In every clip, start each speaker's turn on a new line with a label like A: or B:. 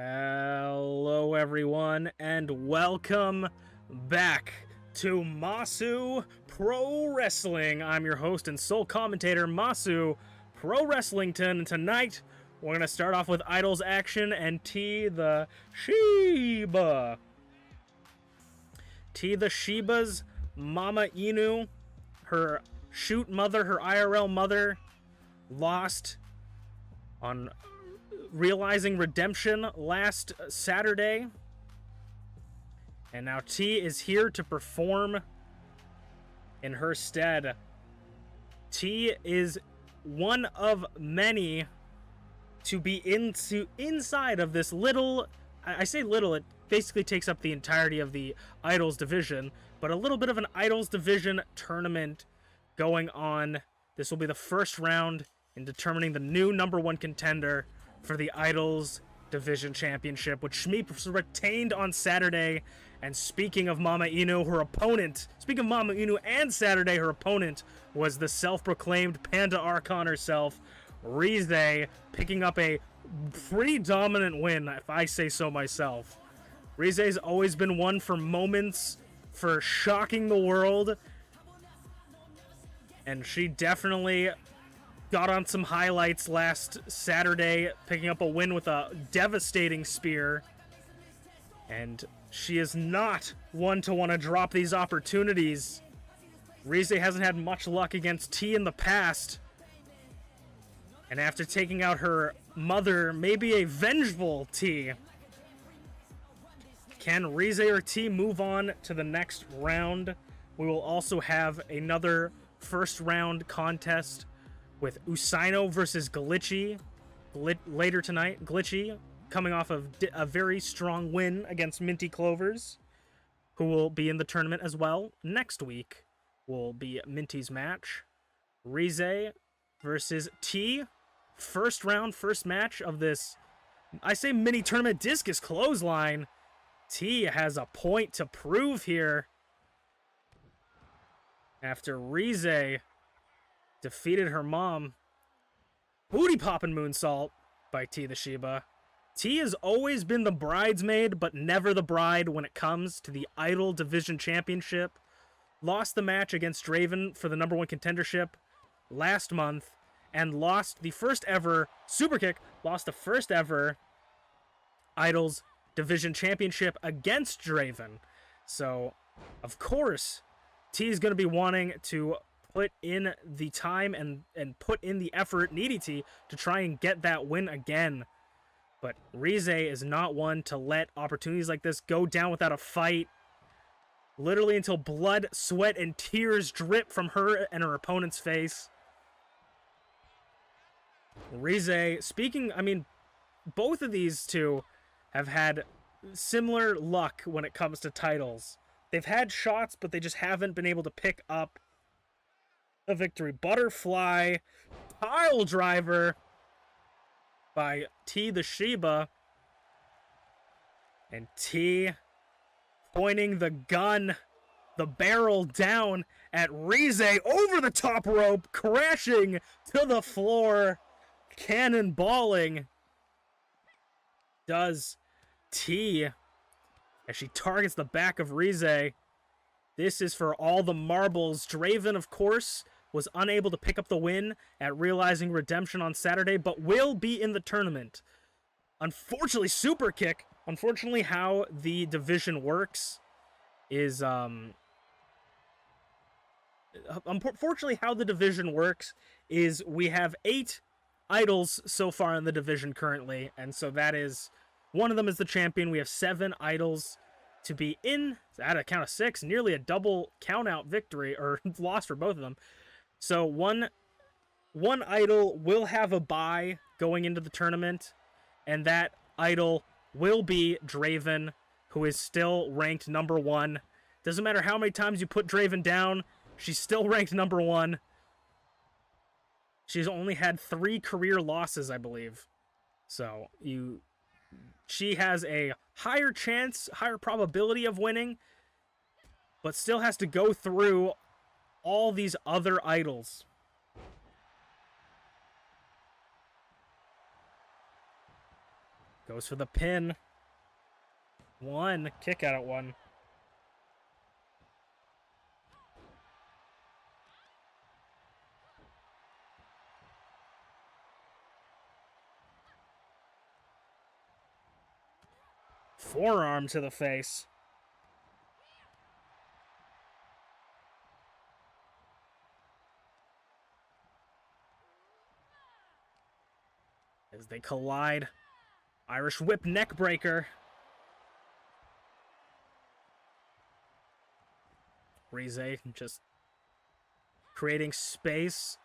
A: Hello everyone, and welcome back to Masu Pro Wrestling. I'm your host and sole commentator, Masu Pro Wrestlington, and tonight we're going to start off with Idols action and TeaTheShiba. TeaTheShiba's MamaInu, her shoot mother, her IRL mother, lost on Realizing Redemption last Saturday, and now T is here to perform in her stead. T is one of many to be inside of this little, I say little, it basically takes up the entirety of the Idols division, but a little bit of an Idols division tournament going on. This will be the first round in determining the new #1 contender for the Idols Division Championship, which Shmeeps retained on Saturday. And speaking of MamaInu, her opponent, speaking of MamaInu and Saturday, her opponent was the self-proclaimed Panda Archon herself, Rize, picking up a pretty dominant win, if I say so myself. Rize's always been one for moments, for shocking the world, and she definitely got on some highlights last Saturday, picking up a win with a devastating spear. And she is not one to want to drop these opportunities. Rize hasn't had much luck against T in the past. And after taking out her mother, maybe a vengeful T. Can Rize or T move on to the next round? We will also have another first round contest with Usaino versus Glitchy later tonight. Glitchy coming off of a very strong win against MintyClovers, who will be in the tournament as well. Next week will be Minty's match. Rize versus T. First round, first match of this, I say mini tournament discus clothesline. T has a point to prove here after Rize defeated her mom. Booty poppin' moonsault by TeaTheShiba. T has always been the bridesmaid, but never the bride when it comes to the Idol Division Championship. Lost the match against Draven for the #1 contendership last month, and lost the first ever Superkick, lost the first ever Idols Division Championship against Draven. So, of course, T is going to be wanting to put in the time and put in the effort needed to try and get that win again. But Rize is not one to let opportunities like this go down without a fight. Literally until blood, sweat, and tears drip from her and her opponent's face. Rize, both of these two have had similar luck when it comes to titles. They've had shots, but they just haven't been able to pick up a victory. Butterfly pile driver by TeaTheShiba, and T pointing the gun, the barrel down at Rize over the top rope, crashing to the floor, cannonballing does T as she targets the back of Rize. This is for all the marbles. Draven, of course, was unable to pick up the win at Realizing Redemption on Saturday, but will be in the tournament. Unfortunately, Superkick. Unfortunately, how the division works is, unfortunately, how the division works is we have 8 idols so far in the division currently, and so that is, one of them is the champion. We have 7 idols to be in, at a count of 6, nearly a double count-out victory, or loss for both of them. So one idol will have a bye going into the tournament, and that idol will be Draven, who is still ranked #1. Doesn't matter how many times you put Draven down, she's still ranked #1. She's only had 3 career losses, I believe. So she has a higher chance, higher probability of winning, but still has to go through all these other idols. Goes for the pin. One. Kick out at one. Forearm to the face. As they collide. Irish whip neck breaker. Rize just creating space.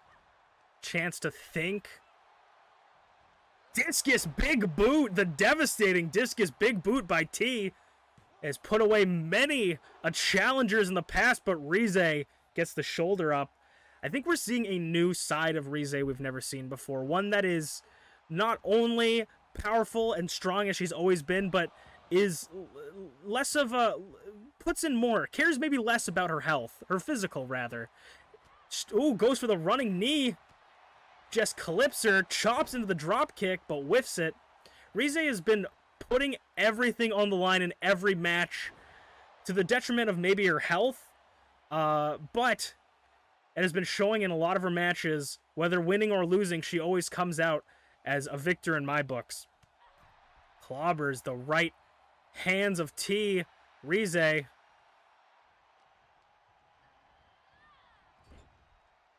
A: Chance to think. Discus big boot. The devastating discus big boot by T has put away many challengers in the past, but Rize gets the shoulder up. I think we're seeing a new side of Rize we've never seen before. One that is not only powerful and strong as she's always been, but is less of a... puts in more. Cares maybe less about her health. Her physical, rather. Ooh, goes for the running knee. Just clips her, chops into the drop kick, but whiffs it. Rize has been putting everything on the line in every match to the detriment of maybe her health, but it has been showing in a lot of her matches, whether winning or losing, she always comes out as a victor in my books. Clobbers the right hands of T. Rize.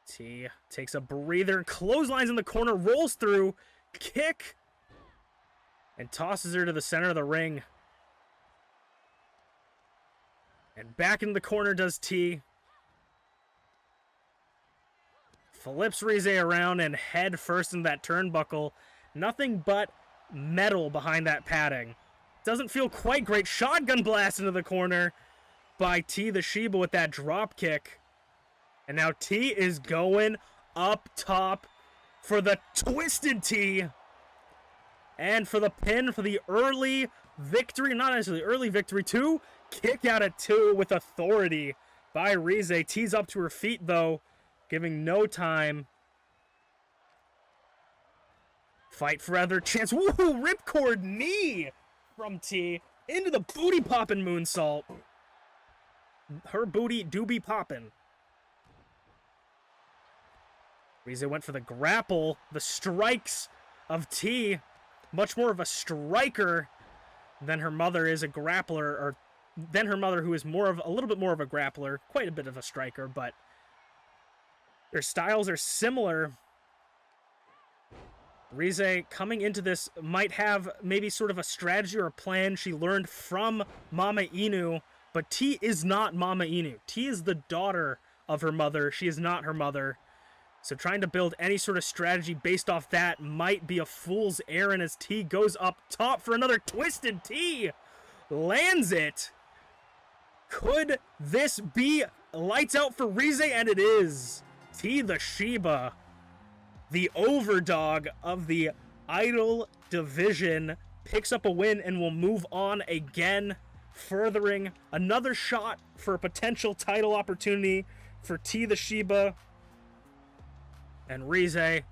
A: T takes a breather, clotheslines in the corner, rolls through, kick, and tosses her to the center of the ring. And back in the corner does T. Flips Rize around and head first into that turnbuckle. Nothing but metal behind that padding. Doesn't feel quite great. Shotgun blast into the corner by TeaTheShiba with that drop kick. And now T is going up top for the Twisted T. And for the pin, for the early victory. Not necessarily early victory. 2. Kick out at 2 with authority by Rize. T's up to her feet, though. Giving no time. Fight for other chance. Woo! Ripcord knee from T. Into the booty poppin' moonsault. Her booty do be poppin'. Rize went for the grapple. The strikes of T. Much more of a striker than her mother is a grappler, or than her mother, who is more of a little bit more of a grappler, quite a bit of a striker, but their styles are similar. Rize coming into this might have maybe sort of a strategy or a plan she learned from MamaInu, but T is not MamaInu. T is the daughter of her mother. She is not her mother. So trying to build any sort of strategy based off that might be a fool's errand as T goes up top for another Twisted T. Lands it. Could this be lights out for Rize? And it is. TeaTheShiba, the overdog of the Idol division, picks up a win and will move on again, furthering another shot for a potential title opportunity for TeaTheShiba. And Rize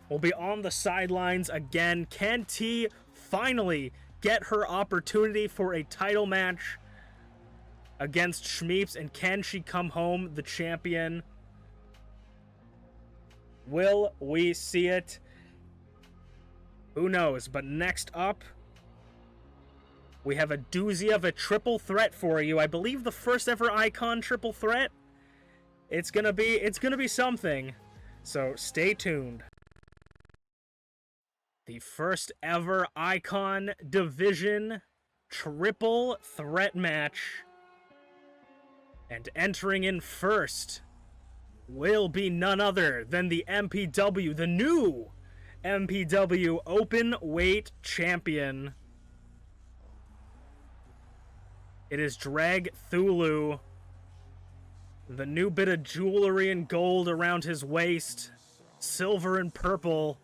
A: will be on the sidelines again. Can T finally get her opportunity for a title match against Shmeeps? And can she come home the champion? Will we see it? Who knows? But next up, we have a doozy of a triple threat for you. I believe the first ever Icon triple threat. It's gonna be something. So stay tuned. The first ever Icon Division triple threat match. And entering in first will be none other than the MPW, the new MPW Open Weight Champion. It is Dragthulu. The new bit of jewelry and gold around his waist. Silver and purple.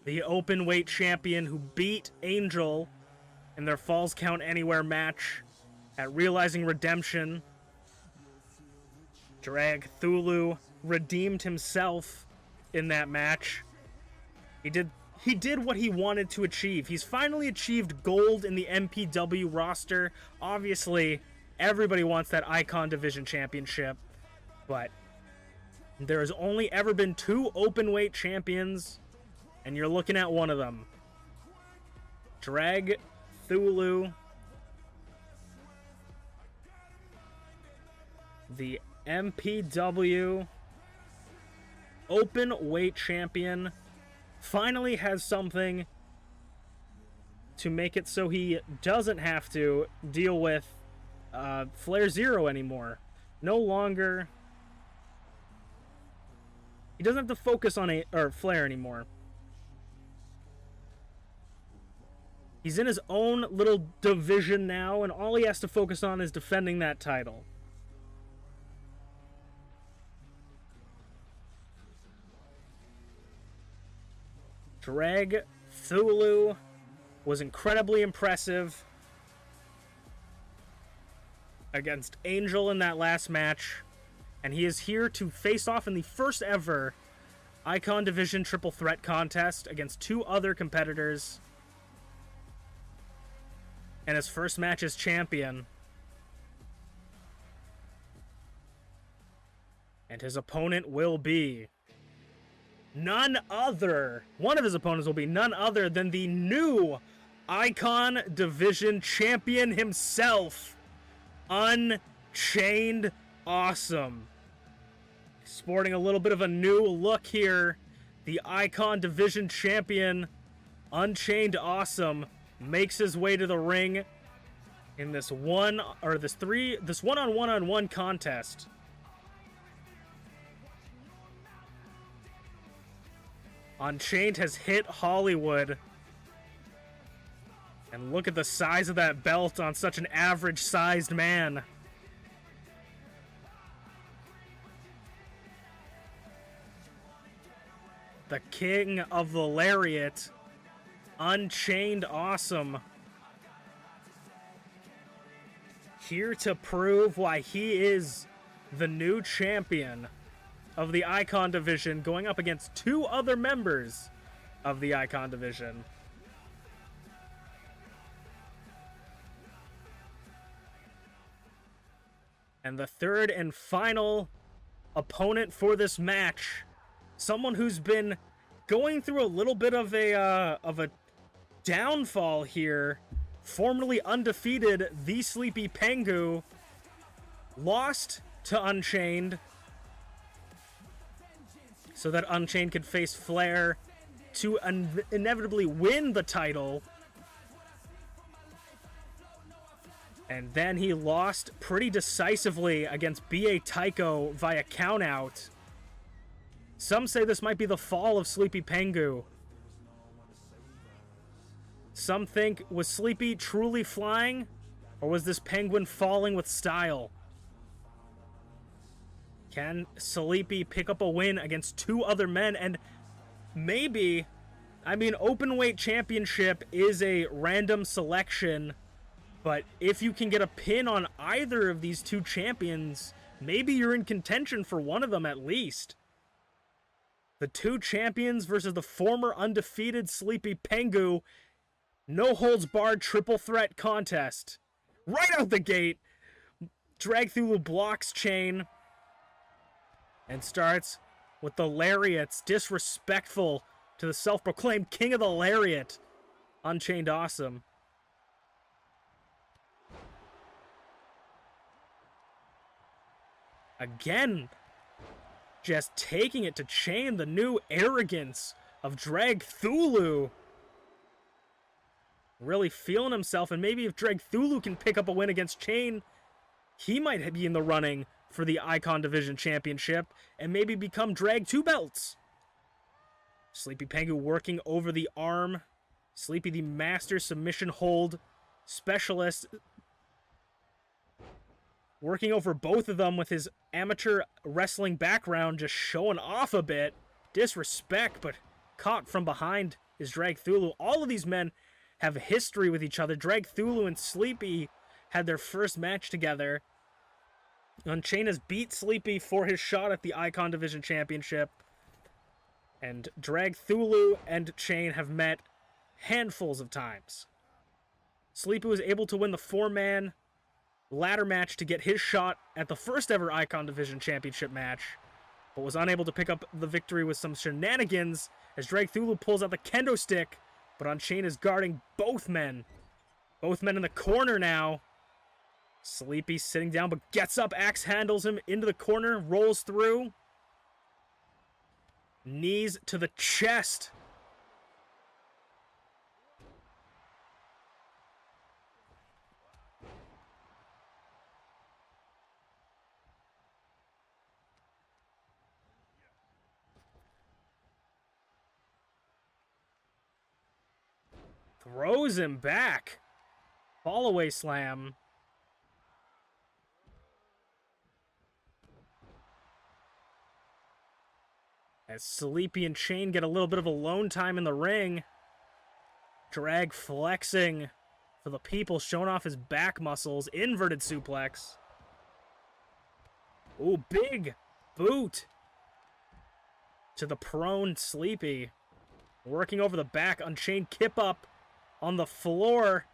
A: The open weight champion who beat Angel in their Falls Count Anywhere match at Realizing Redemption. Dragthulu redeemed himself in that match. He did he did what he wanted to achieve. He's finally achieved gold in the MPW roster. Obviously, everybody wants that Icon Division Championship, but there has only ever been 2 openweight champions, and you're looking at one of them. Dragthulu, the MPW open weight champion, finally has something to make it so he doesn't have to deal with FlairZero anymore. No longer, he doesn't have to focus on Flair anymore. He's in his own little division now, and all he has to focus on is defending that title. Dragthulu was incredibly impressive against Angel in that last match, and he is here to face off in the first ever Icon Division Triple Threat contest against 2 other competitors, and his first match as champion. And his opponent will be none other, one of his opponents will be none other than the new Icon Division champion himself, UnchainedAwesome. Sporting a little bit of a new look here, the Icon Division champion, UnchainedAwesome, makes his way to the ring in this one-on-one contest. Unchained has hit Hollywood. And look at the size of that belt on such an average-sized man. The king of the lariat, UnchainedAwesome. Here to prove why he is the new champion of the Icon Division, going up against 2 other members of the Icon Division. And the third and final opponent for this match, someone who's been going through a little bit of a downfall here, formerly undefeated TheSleepyPengu, lost to Unchained so that Unchained could face Flair to inevitably win the title. And then he lost pretty decisively against B.A. Tycho via countout. Some say this might be the fall of SleepyPengu. Some think, was Sleepy truly flying? Or was this penguin falling with style? Can Sleepy pick up a win against 2 other men? And maybe, I mean, Openweight Championship is a random selection, but if you can get a pin on either of these 2 champions, maybe you're in contention for one of them at least. The 2 champions versus the former undefeated SleepyPengu, no holds barred triple threat contest. Right out the gate, Dragthulu blocks Chain and starts with the lariats, disrespectful to the self-proclaimed king of the lariat, UnchainedAwesome. Again, just taking it to Chain, the new arrogance of Dragthulu. Really feeling himself, and maybe if Dragthulu can pick up a win against Chain, he might be in the running for the Icon Division Championship, and maybe become Drag 2 belts. SleepyPengu working over the arm. Sleepy, the master submission hold specialist, working over both of them with his amateur wrestling background, just showing off a bit. Disrespect, but caught from behind is Dragthulu. All of these men have a history with each other. Dragthulu and Sleepy had their first match together. Unchained has beat Sleepy for his shot at the Icon Division Championship. And Dragthulu and Chain have met handfuls of times. Sleepy was able to win the 4-man ladder match to get his shot at the first ever Icon Division Championship match, but was unable to pick up the victory with some shenanigans as Dragthulu pulls out the kendo stick, but Unchained is guarding both men. Both men in the corner now. Sleepy sitting down, but gets up, axe handles him into the corner, rolls through. Knees to the chest. Throws him back. Fall away slam. As Sleepy and Chain get a little bit of alone time in the ring. Drag flexing for the people, showing off his back muscles. Inverted suplex. Ooh, big boot to the prone Sleepy. Working over the back. Unchained kip up on the floor.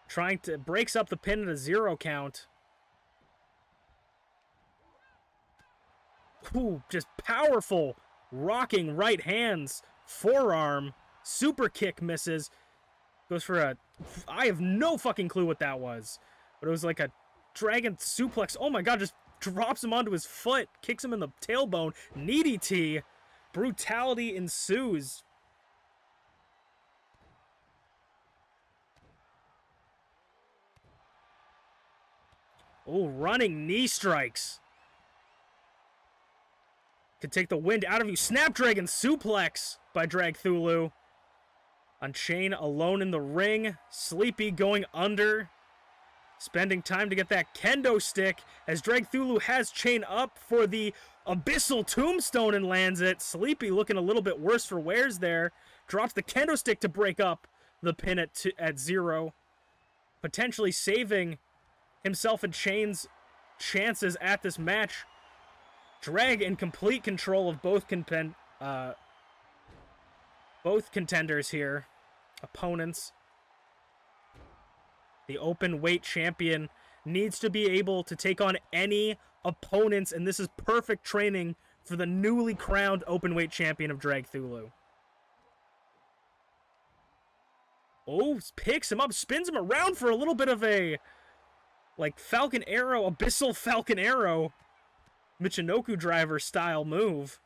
A: Trying to... breaks up the pin at a 0 count. Ooh, just powerful, rocking right hands, forearm, super kick misses. Goes for a... I have no fucking clue what that was. But it was like a dragon suplex. Oh my god, just drops him onto his foot, kicks him in the tailbone. Knee DT. Brutality ensues. Oh, running knee strikes. Could take the wind out of you. Snapdragon suplex by Dragthulu. Unchained alone in the ring. Sleepy going under. Spending time to get that kendo stick as Dragthulu has Chain up for the abyssal tombstone and lands it. Sleepy looking a little bit worse for wears there. Drops the kendo stick to break up the pin at 0. Potentially saving himself and Chain's chances at this match. Drag in complete control of both contenders here. Opponents. The open weight champion needs to be able to take on any opponents, and this is perfect training for the newly crowned open weight champion of Dragthulu. Oh, picks him up, spins him around for a little bit of a, like, Falcon Arrow, Abyssal Falcon Arrow, Michinoku driver style move.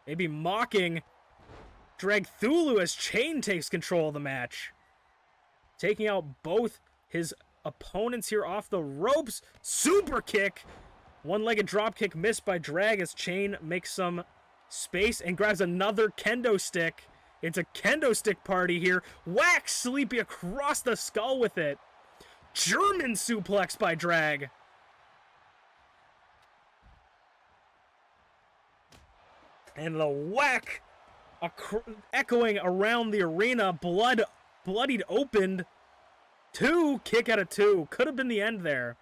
A: Maybe mocking Dragthulu as Chain takes control of the match. Taking out both his opponents here off the ropes. Super kick. One-legged dropkick missed by Drag as Chain makes some space and grabs another kendo stick. It's a kendo stick party here. Whacks Sleepy across the skull with it. German suplex by Drag. And the whack echoing around the arena. Bloodied opened. 2, kick out of 2. Could have been the end there.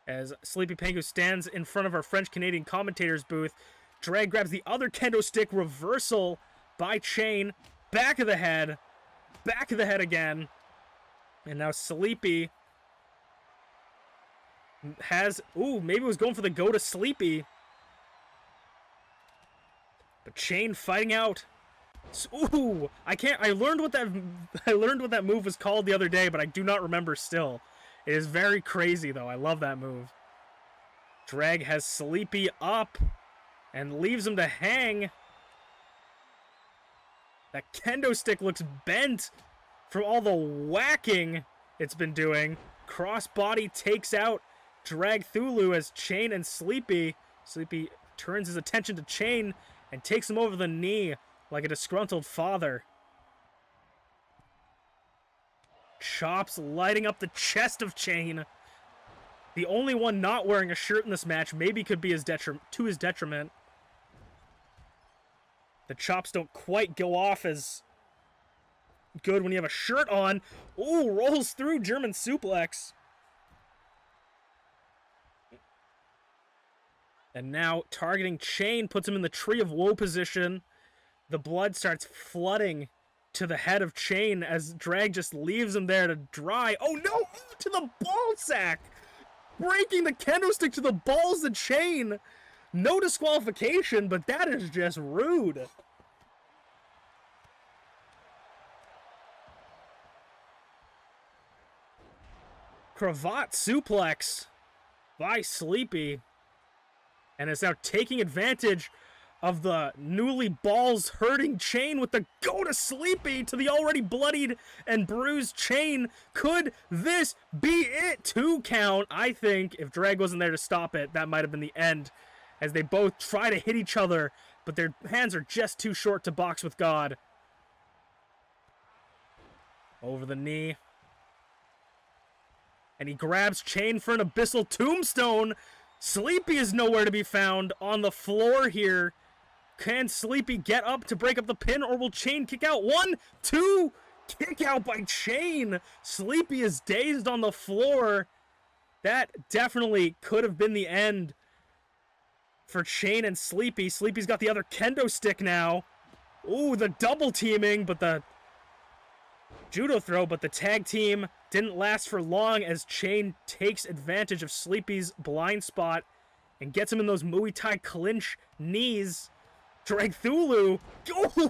A: As SleepyPengu stands in front of our French-Canadian commentator's booth. Drag grabs the other kendo stick. Reversal by Chain. Back of the head. Back of the head again. And now Sleepy has... Ooh, maybe was going for the go to Sleepy. But Chain fighting out. Ooh, I learned what that move was called the other day, but I do not remember still. It is very crazy though. I love that move. Drag has Sleepy up and leaves him to hang. That kendo stick looks bent from all the whacking it's been doing. Crossbody takes out Dragthulu as Chain and Sleepy turns his attention to Chain and takes him over the knee like a disgruntled father. Chops lighting up the chest of Chain. The only one not wearing a shirt in this match maybe could be to his detriment. The chops don't quite go off as good when you have a shirt on. Ooh, rolls through German suplex. And now targeting Chain puts him in the Tree of Woe position. The blood starts flooding to the head of Chain as Drag just leaves him there to dry. Oh no! To the ball sack! Breaking the kendo stick to the balls of Chain. No disqualification, but that is just rude. Cravat suplex by Sleepy. And is now taking advantage of the newly balls hurting Chain with the go to Sleepy to the already bloodied and bruised Chain. Could this be it? 2 count. I think if Drag wasn't there to stop it, that might have been the end, as they both try to hit each other, but their hands are just too short to box with God. Over the knee. And he grabs Chain for an abyssal tombstone. Sleepy is nowhere to be found on the floor here. Can Sleepy get up to break up the pin, or will Chain kick out? 1, 2, kick out by Chain. Sleepy is dazed on the floor. That definitely could have been the end for Chain and Sleepy. Sleepy's got the other kendo stick now. Ooh, the double teaming, but the judo throw, but the tag team didn't last for long as Chain takes advantage of Sleepy's blind spot and gets him in those Muay Thai clinch knees. Dragthulu.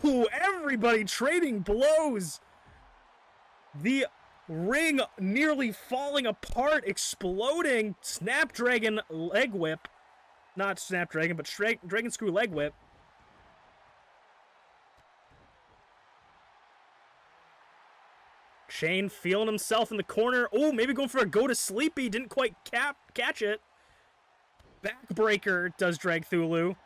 A: Ooh, everybody trading blows. The ring nearly falling apart, exploding. Snapdragon leg whip. Not Snapdragon, but Dragon Screw leg whip. Chain feeling himself in the corner. Oh, maybe going for a go to Sleepy. Didn't quite catch it. Backbreaker does Dragthulu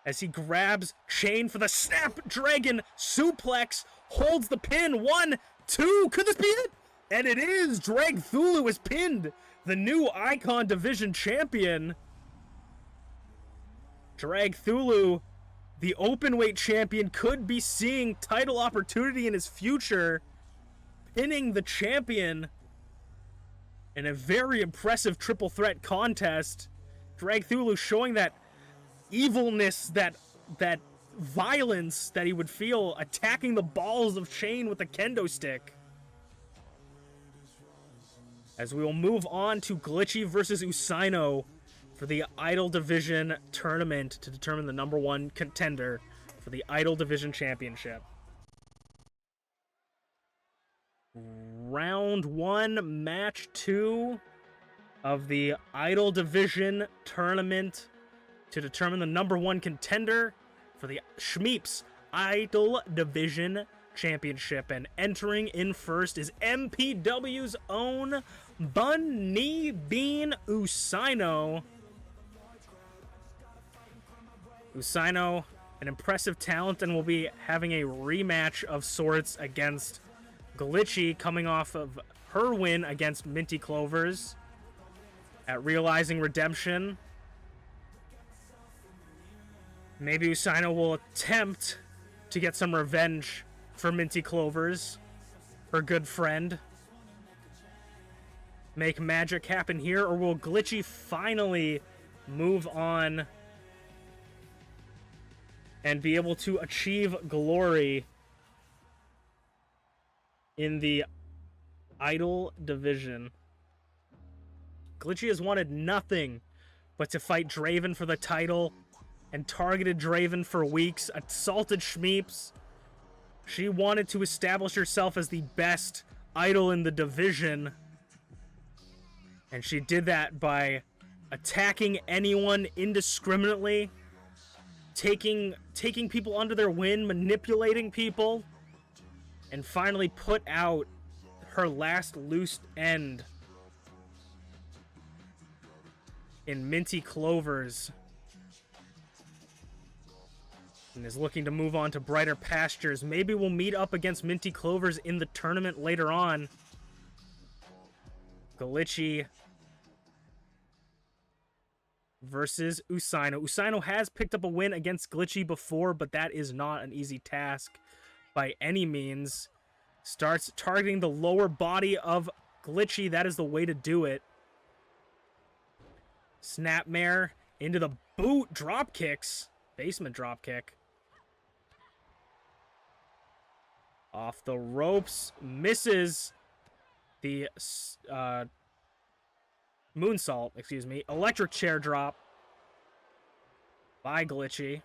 A: as he grabs Chain for the Snapdragon suplex. Holds the pin. 1, 2. Could this be it? And it is. Dragthulu is pinned. The new Icon Division champion. Dragthulu, the openweight champion, could be seeing title opportunity in his future. Pinning the champion in a very impressive triple threat contest. Dragthulu showing that evilness, that violence that he would feel attacking the balls of Chain with a kendo stick. As we will move on to Glitchy versus Usaino for the Idol Division tournament to determine the #1 contender for the Idol Division Championship. Round 1, match 2 of the Idol Division tournament to determine the #1 contender for the Shmeeps Idol Division Championship. And entering in first is MPW's own Bunny Bean Usaino. Usaino, an impressive talent, and will be having a rematch of sorts against Glitchy, coming off of her win against MintyClovers at Realizing Redemption. Maybe Usaino will attempt to get some revenge for MintyClovers, her good friend. Make magic happen here, or will Glitchy finally move on and be able to achieve glory in the Idol Division? Glitchy has wanted nothing but to fight Draven for the title and targeted Draven for weeks, assaulted Shmeeps. She wanted to establish herself as the best idol in the division, and she did that by attacking anyone indiscriminately, taking people under their wing, manipulating people, and finally put out her last loose end in MintyClovers, and is looking to move on to brighter pastures. Maybe we'll meet up against MintyClovers in the tournament later on. Glitchy versus Usaino. Usaino has picked up a win against Glitchy before, but that is not an easy task by any means. Starts targeting the lower body of Glitchy. That is the way to do it. Snapmare into the boot drop kicks. Basement drop kick. Off the ropes. Misses the moonsault, excuse me. Electric chair drop by Glitchy.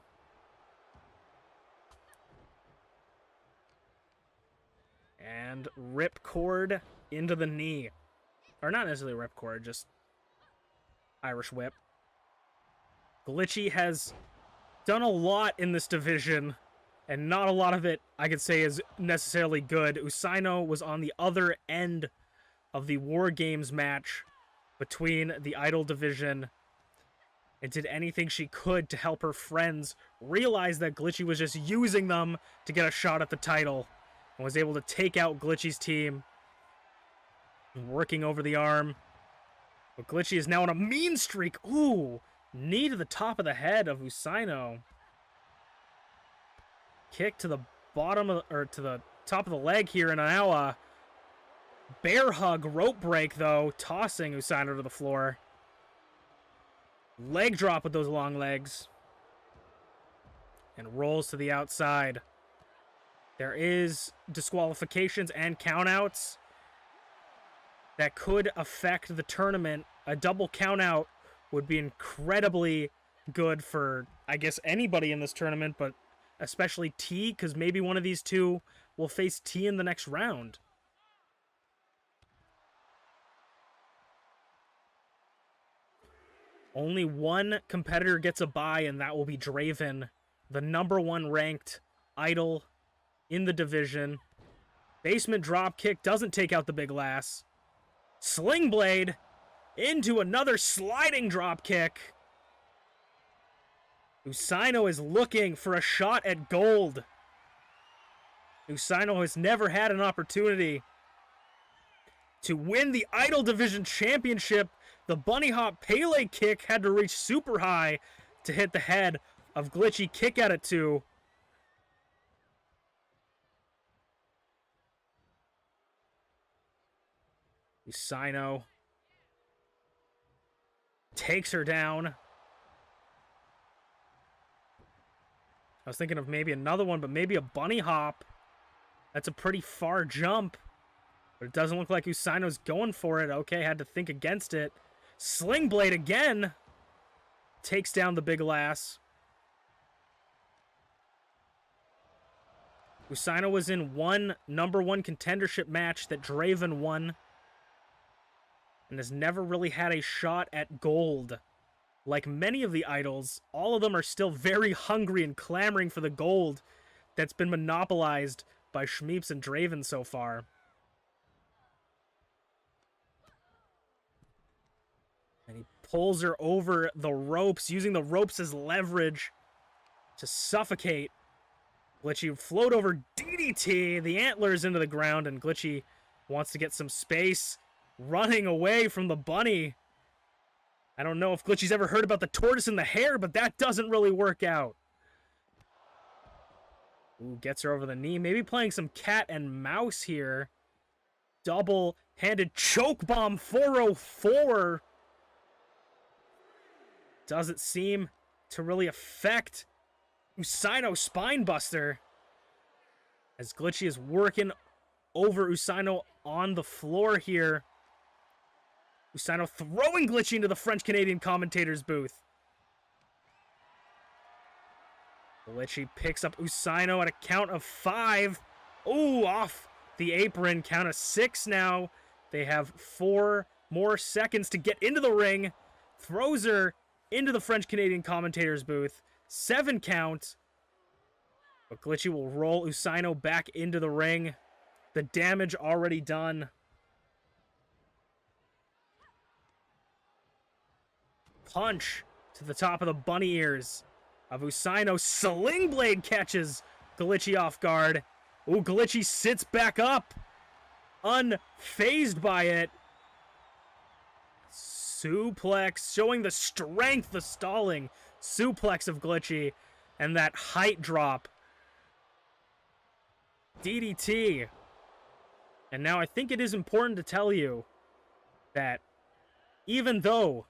A: And ripcord into the knee. Or not necessarily ripcord, just Irish whip. Glitchy has done a lot in this division, and not a lot of it, I could say, is necessarily good. Usaino was on the other end of the War Games match between the Idol division and did anything she could to help her friends realize that Glitchy was just using them to get a shot at the title, and was able to take out Glitchy's team, working over the arm. But Glitchy is now on a mean streak. Ooh, knee to the top of the head of Usaino. Kick to the bottom of, or to the top of the leg here, and now a bear hug rope break though, tossing Usaino to the floor. Leg drop with those long legs. And rolls to the outside. There is disqualifications and countouts that could affect the tournament. A double countout would be incredibly good for, I guess, anybody in this tournament, but especially T, because maybe one of these two will face T in the next round. Only one competitor gets a bye, and that will be Draven, the #1 ranked idol in the division. Basement drop kick doesn't take out the big lass. Sling blade into another sliding drop kick. Usaino is looking for a shot at gold. Usaino has never had an opportunity to win the Idol Division Championship. The bunny hop Pele kick had to reach super high to hit the head of Glitchy. Kick out at 2. Usaino takes her down. I was thinking of maybe another one, but maybe a bunny hop. That's a pretty far jump. But it doesn't look like Usaino's going for it. Okay, had to think against it. Sling blade again. Takes down the big lass. Usaino was in one #1 contendership match that Draven won, and has never really had a shot at gold. Like many of the idols, all of them are still very hungry and clamoring for the gold that's been monopolized by Shmeeps and Draven so far. And he pulls her over the ropes, using the ropes as leverage to suffocate Glitchy. Float over DDT, the antlers into the ground, and Glitchy wants to get some space, running away from the bunny. I don't know if Glitchy's ever heard about the tortoise and the hare, but that doesn't really work out. Ooh, gets her over the knee. Maybe playing some cat and mouse here. Double-handed choke bomb 404. Doesn't seem to really affect Usaino Spinebuster, as Glitchy is working over Usaino on the floor here. Usaino throwing Glitchy into the French-Canadian commentator's booth. Glitchy picks up Usaino at a count of 5. Ooh, off the apron. Count of 6 now. They have 4 more seconds to get into the ring. Throws her into the French-Canadian commentator's booth. 7 count. But Glitchy will roll Usaino back into the ring. The damage already done. Punch to the top of the bunny ears of Usaino. Sling blade catches Glitchy off guard. Ooh, Glitchy sits back up, unfazed by it. Suplex, showing the strength, the stalling suplex of Glitchy, and that height drop. DDT. And now I think it is important to tell you that even though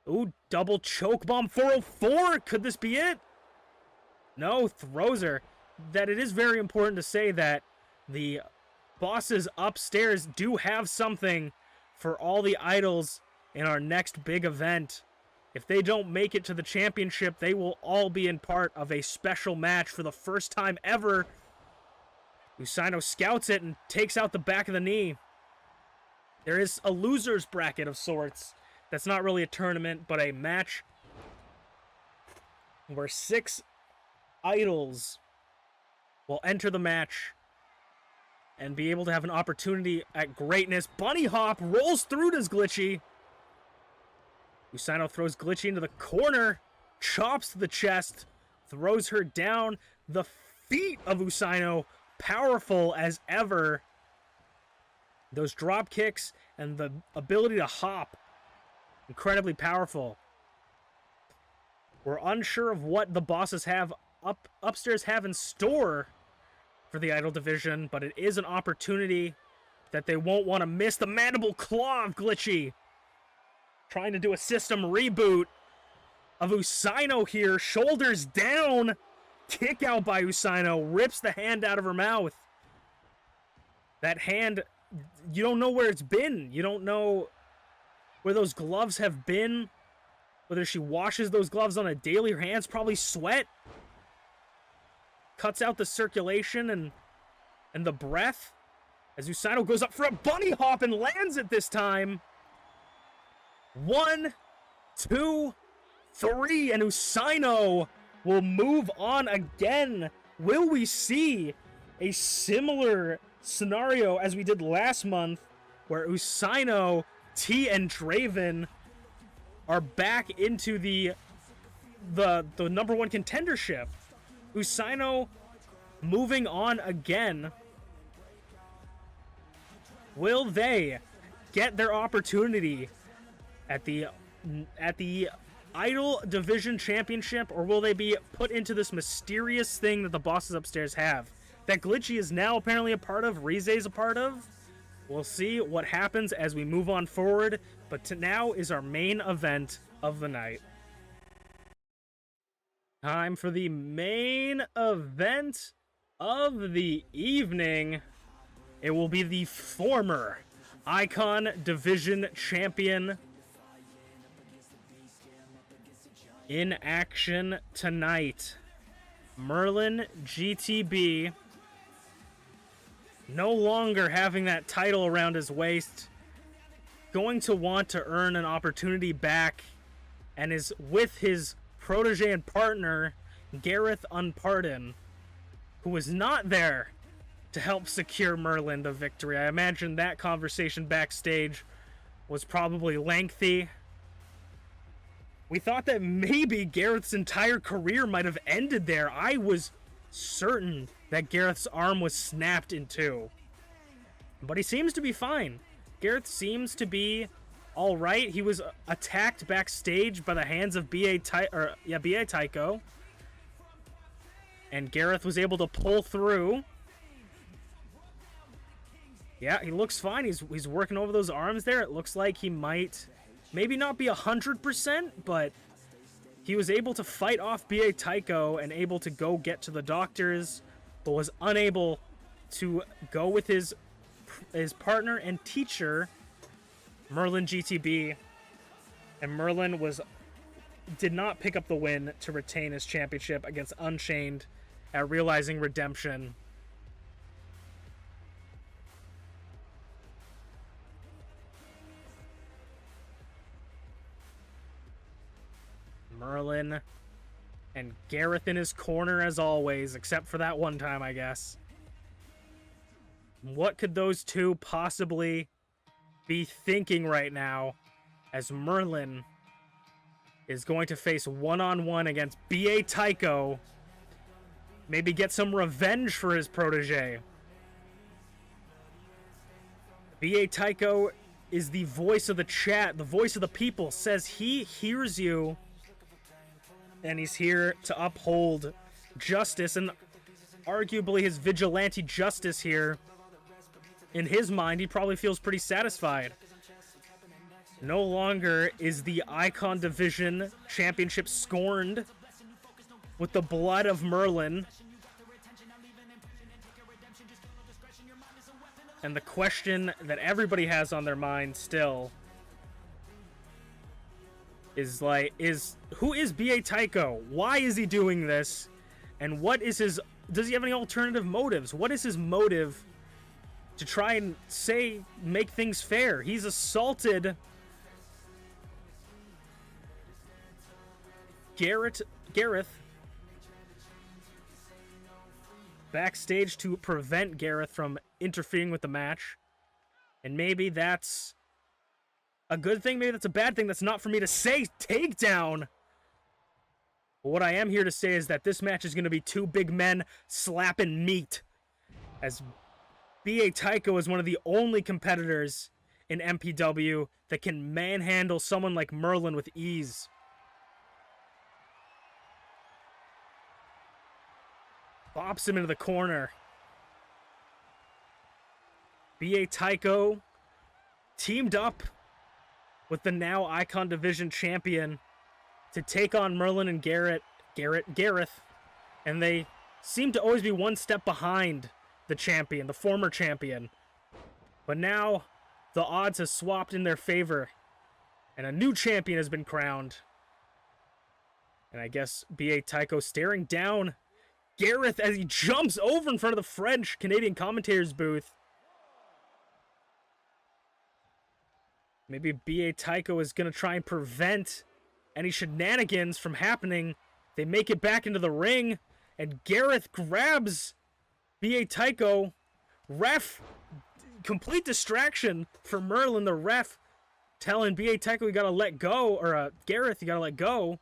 A: Ooh, double choke bomb 404. Could this be it? No, throws her. That it is very important to say that the bosses upstairs do have something for all the idols in our next big event. If they don't make it to the championship, they will all be in part of a special match for the first time ever. Usaino scouts it and takes out the back of the knee. There is a loser's bracket of sorts. That's not really a tournament, but a match where 6 idols will enter the match and be able to have an opportunity at greatness. Bunny hop rolls through to Glitchy. Usaino throws Glitchy into the corner, chops to the chest, throws her down. The feet of Usaino, powerful as ever. Those drop kicks and the ability to hop, incredibly powerful. We're unsure of what the bosses have upstairs have in store for the idol division, but it is an opportunity that they won't want to miss. The mandible claw of Glitchy, trying to do a system reboot of Usaino here. Shoulders down, kick out by Usaino, rips the hand out of her mouth. That hand, you don't know where it's been. You don't know where those gloves have been, whether she washes those gloves on a daily. Her hands probably sweat. Cuts out the circulation and the breath as Usaino goes up for a bunny hop and lands it this time. 1, 2, 3, and Usaino will move on again. Will we see a similar scenario as we did last month, where Usaino, T, and Draven are back into the number 1 contendership? Usaino moving on again. Will they get their opportunity at the Idol Division Championship, or will they be put into this mysterious thing that the bosses upstairs have, that Glitchy is now apparently a part of, Rize's a part of? We'll see what happens as we move on forward, but now is our main event of the night. Time for the main event of the evening. It will be the former Icon Division Champion in action tonight. MerlinGTB, no longer having that title around his waist, going to want to earn an opportunity back, and is with his protege and partner, Gareth Unpardon, who was not there to help secure Merlin the victory. I imagine that conversation backstage was probably lengthy. We thought that maybe Gareth's entire career might have ended there. I was certain that Gareth's arm was snapped in 2. But he seems to be fine. Gareth seems to be all right. He was attacked backstage by the hands of BA Tycho. And Gareth was able to pull through. Yeah, he looks fine. He's working over those arms there. It looks like he might maybe not be 100%, but he was able to fight off BA Tycho and able to go get to the doctors, but was unable to go with his partner and teacher, MerlinGTB, and Merlin did not pick up the win to retain his championship against Unchained at Realizing Redemption. Merlin and Gareth in his corner as always, except for that one time, I guess. What could those two possibly be thinking right now as Merlin is going to face one-on-one against BA Tycho, maybe get some revenge for his protege? BA Tycho is the voice of the chat, the voice of the people, says he hears you, and he's here to uphold justice, and arguably his vigilante justice here. In his mind, he probably feels pretty satisfied. No longer is the Icon Division Championship scorned with the blood of Merlin. And the question that everybody has on their mind still is who is B.A. Tycho? Why is he doing this? And what is his, does he have any alternative motives? What is his motive to try and make things fair? He's assaulted Gareth backstage to prevent Gareth from interfering with the match. And maybe that's a good thing, maybe that's a bad thing. That's not for me to say. Takedown. But what I am here to say is that this match is going to be two big men slapping meat, as B.A. Tycho is one of the only competitors in MPW that can manhandle someone like Merlin with ease. Bops him into the corner. B.A. Tycho teamed up with the now Icon Division champion to take on Merlin and Gareth. And they seem to always be one step behind the champion, the former champion. But now the odds have swapped in their favor, and a new champion has been crowned. And I guess B.A. Tycho staring down Gareth as he jumps over in front of the French-Canadian commentator's booth. Maybe B.A. Tycho is going to try and prevent any shenanigans from happening. They make it back into the ring, and Gareth grabs B.A. Tycho. Ref, complete distraction for Merlin. The ref telling B.A. Tycho you got to let go, or Gareth, you got to let go,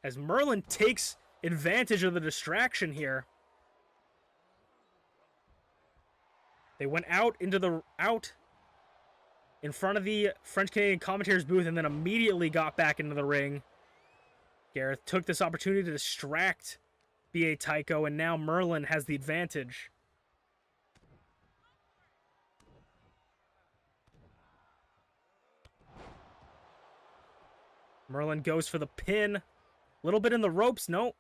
A: as Merlin takes advantage of the distraction here. They went out in front of the French-Canadian commentator's booth and then immediately got back into the ring. Gareth took this opportunity to distract B.A. Tycho, and now Merlin has the advantage. Merlin goes for the pin. A little bit in the ropes. No.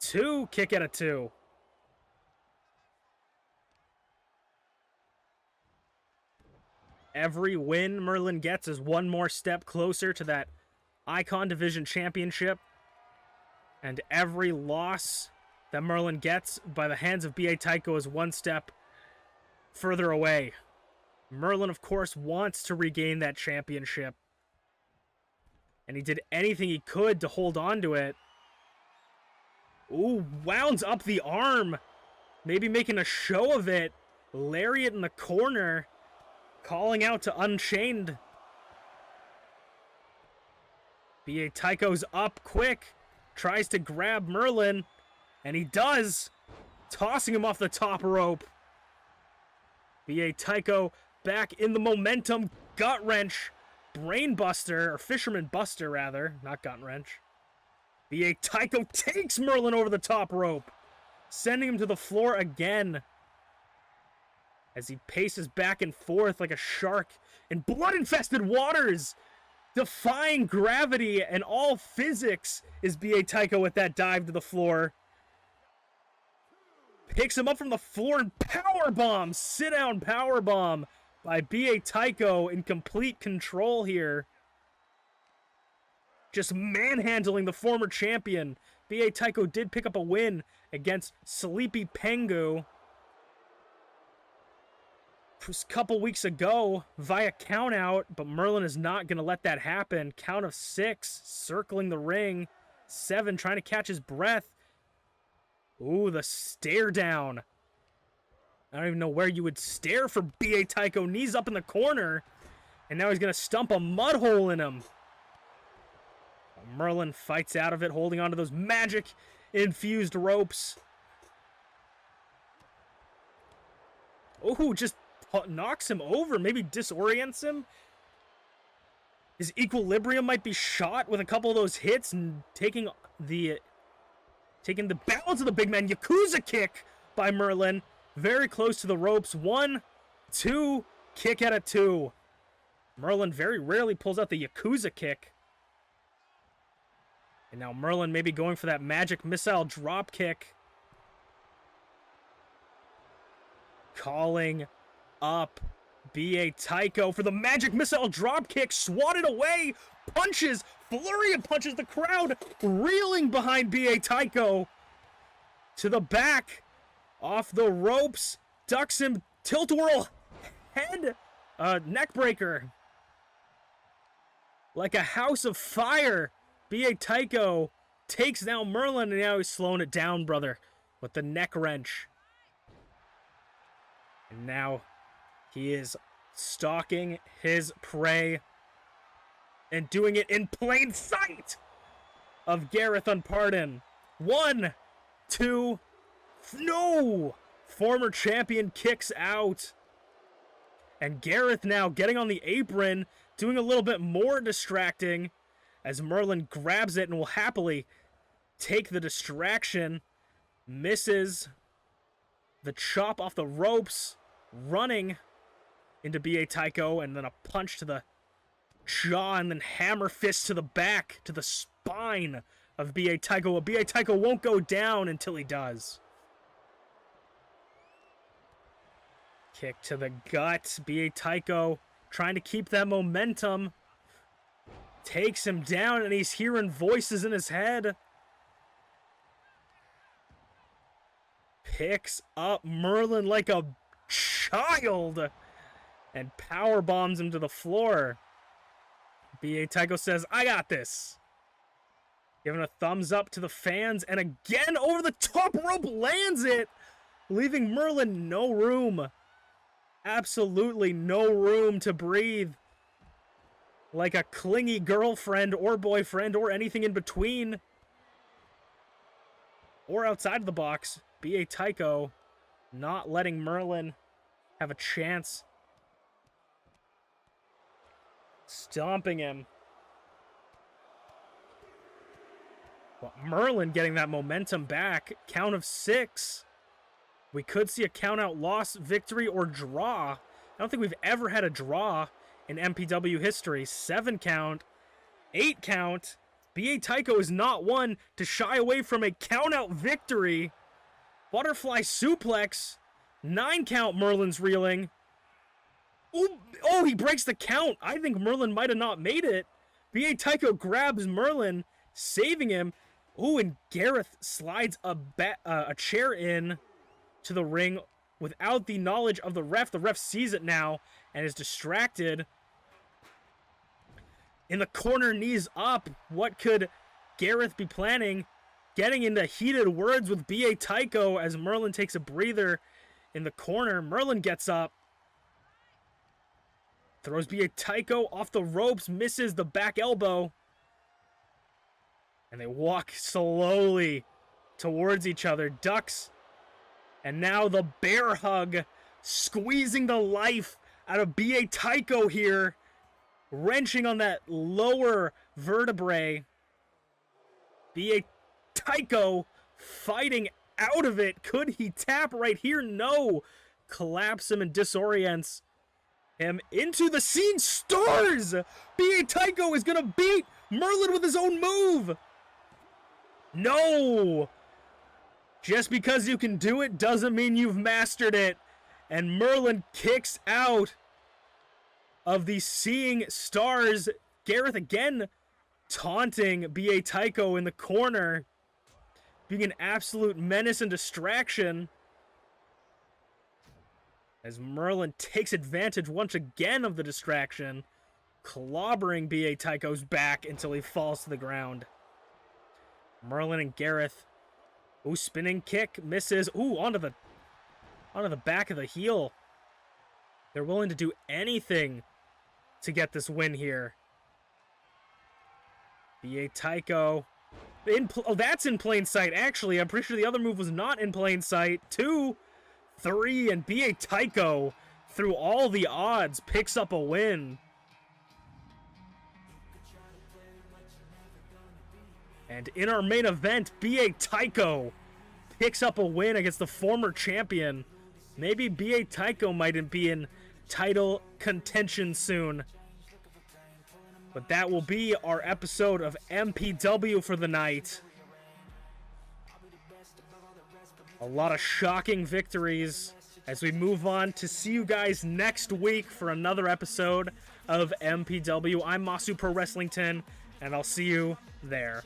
A: Two. Kick out of two. Every win Merlin gets is one more step closer to that Icon Division Championship. And every loss that Merlin gets by the hands of B.A. Tycho is one step further away. Merlin, of course, wants to regain that championship. And he did anything he could to hold on to it. Ooh, wounds up the arm. Maybe making a show of it. Lariat in the corner. Calling out to Unchained. B.A. Tycho's up quick. Tries to grab Merlin. And he does. Tossing him off the top rope. B.A. Tycho back in the momentum. Gut wrench. Brain buster. Or fisherman buster, rather. Not gut wrench. B.A. Tycho takes Merlin over the top rope. Sending him to the floor again. As he paces back and forth like a shark in blood-infested waters. Defying gravity and all physics is B.A. Tycho with that dive to the floor. Picks him up from the floor and powerbomb. Sit-down powerbomb by B.A. Tycho in complete control here. Just manhandling the former champion. B.A. Tycho did pick up a win against TheSleepyPengu a couple weeks ago via countout, but Merlin is not going to let that happen. Count of 6, circling the ring. 7, trying to catch his breath. Ooh, the stare down. I don't even know where you would stare for B.A. Tycho. Knees up in the corner. And now he's going to stump a mud hole in him. Merlin fights out of it, holding onto those magic-infused ropes. Ooh, just knocks him over, maybe disorients him. His equilibrium might be shot with a couple of those hits, and taking the balance of the big man. Yakuza kick by Merlin. Very close to the ropes. 1, 2, kick out of 2. Merlin very rarely pulls out the Yakuza kick. And now Merlin maybe going for that magic missile drop kick. Calling up B.A. Tycho for the magic missile drop kick. Swatted away. Punches. Flurry of punches. The crowd reeling behind B.A. Tycho. To the back. Off the ropes. Ducks him. Tilt-a-whirl. Head. Neck breaker. Like a house of fire. B.A. Tycho takes down Merlin, and now he's slowing it down, brother, with the neck wrench. And now he is stalking his prey and doing it in plain sight of Gareth Unpardon. 1, 2, no! Former champion kicks out. And Gareth now getting on the apron, doing a little bit more distracting as Merlin grabs it and will happily take the distraction. Misses the chop off the ropes, running into B.A. Tycho, and then a punch to the jaw, and then hammer fist to the back, to the spine of B.A. Tycho. B.A. Tycho won't go down until he does. Kick to the gut. B.A. Tycho trying to keep that momentum. Takes him down, and he's hearing voices in his head. Picks up Merlin like a child and power bombs him to the floor. B.A. Tycho says, I got this. Giving a thumbs up to the fans, and again over the top rope lands it, leaving Merlin no room. Absolutely no room to breathe. Like a clingy girlfriend or boyfriend or anything in between. Or outside of the box. B.A. Tycho not letting Merlin have a chance. Stomping him. Well, Merlin getting that momentum back. Count of 6. We could see a count-out loss, victory, or draw. I don't think we've ever had a draw in MPW history. 7 count, 8 count. B.A. Tycho is not one to shy away from a count-out victory. Butterfly suplex. 9 count, Merlin's reeling. Ooh, oh, he breaks the count. I think Merlin might have not made it. B.A. Tycho grabs Merlin, saving him. Ooh, and Gareth slides a chair in to the ring without the knowledge of the ref. The ref sees it now and is distracted. In the corner, knees up. What could Gareth be planning? Getting into heated words with B.A. Tycho as Merlin takes a breather in the corner. Merlin gets up. Throws B.A. Tycho off the ropes. Misses the back elbow. And they walk slowly towards each other. Ducks. And now the bear hug, squeezing the life out of B.A. Tycho here, wrenching on that lower vertebrae. B.A. Tycho fighting out of it. Could he tap right here? No. Collapse him and disorients him into the Seeing Stars. B.A. Tycho is going to beat Merlin with his own move. No. Just because you can do it doesn't mean you've mastered it. And Merlin kicks out of the Seeing Stars. Gareth again taunting B.A. Tycho in the corner, being an absolute menace and distraction. As Merlin takes advantage once again of the distraction, clobbering B.A. Tycho's back until he falls to the ground. Merlin and Gareth. Ooh, spinning kick, misses. Ooh, onto the back of the heel. They're willing to do anything to get this win here. B.A. Tycho. Oh, that's in plain sight, actually. I'm pretty sure the other move was not in plain sight. 2, 3, and B.A. Tycho, through all the odds, picks up a win. And in our main event, B.A. Tycho picks up a win against the former champion. Maybe B.A. Tycho might be in title contention soon. But that will be our episode of MPW for the night. A lot of shocking victories as we move on to see you guys next week for another episode of MPW. I'm Masu Pro Wrestling, and I'll see you there.